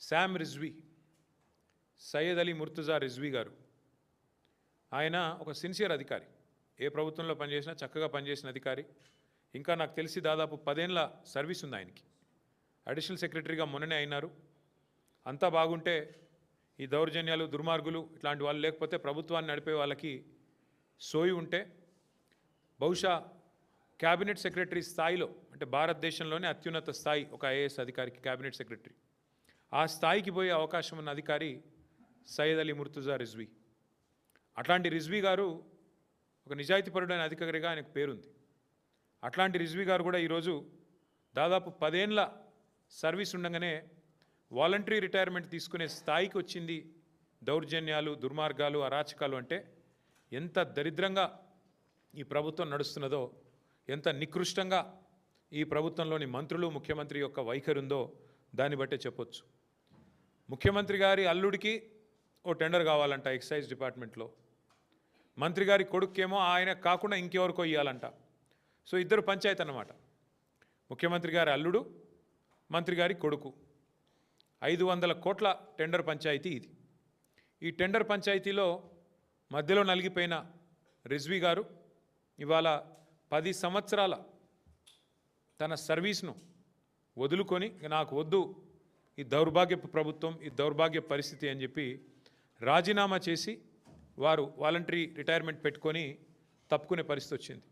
Sam Rizvi, Syed Ali Murtaza Rizvi గారు, ఆయన ఒక సిన్సియర్ అధికారి. ఏ ప్రభుత్వంలో పనిచేసినా చక్కగా పనిచేసిన అధికారి. ఇంకా నాకు తెలిసి దాదాపు 10 ఏళ్ల సర్వీస్ ఉంది ఆయనకి. అడిషనల్ సెక్రటరీగా మొన్ననే అయినారు. అంతా బాగుంటే ఈ దౌర్జన్యాలు, దుర్మార్గులు ఇట్లాంటి వాళ్ళు లేకపోతే ప్రభుత్వాన్ని నడిపే వాళ్ళకి సోయి ఉంటే బహుశా క్యాబినెట్ సెక్రటరీ స్థాయిలో, అంటే భారతదేశంలోనే అత్యున్నత స్థాయి ఒక ఐఏఎస్ అధికారికి క్యాబినెట్ సెక్రటరీ, ఆ స్థాయికి పోయే అవకాశం ఉన్న అధికారి సయ్యద్ అలీ ముర్తుజా రిజ్వీ. అట్లాంటి రిజ్వీ గారు ఒక నిజాయితీపరుడైన అధికారిగా ఆయనకు పేరుంది. అట్లాంటి రిజ్వీ గారు కూడా ఈరోజు దాదాపు 10 ఏళ్ల సర్వీస్ ఉండగానే వాలంటరీ రిటైర్మెంట్ తీసుకునే స్థాయికి వచ్చింది. దౌర్జన్యాలు, దుర్మార్గాలు, అరాచకాలు అంటే ఎంత దరిద్రంగా ఈ ప్రభుత్వం నడుస్తున్నదో, ఎంత నికృష్టంగా ఈ ప్రభుత్వంలోని మంత్రులు, ముఖ్యమంత్రి యొక్క వైఖరి ఉందో దాన్ని బట్టే చెప్పొచ్చు. ముఖ్యమంత్రి గారి అల్లుడికి ఓ టెండర్ కావాలంట ఎక్సైజ్ డిపార్ట్మెంట్లో. మంత్రి గారి కొడుకేమో ఆయన కాకుండా ఇంకెవరికో ఇవ్వాలంట. సో ఇద్దరు పంచాయతీ అన్నమాట. ముఖ్యమంత్రి గారి అల్లుడు, మంత్రి గారి కొడుకు. 500 కోట్ల టెండర్ పంచాయతీ ఇది. ఈ టెండర్ పంచాయతీలో మధ్యలో నలిగిపోయిన రిజ్వీ గారు ఇవాళ 10 సంవత్సరాల తన సర్వీస్ను వదులుకొని నాకు వద్దు ఈ దౌర్భాగ్యపు ప్రభుత్వం, ఈ దౌర్భాగ్య పరిస్థితి అని చెప్పి రాజీనామా చేసి వారు వాలంటరీ రిటైర్మెంట్ పెట్టుకొని తప్పుకునే పరిస్థితి వచ్చింది.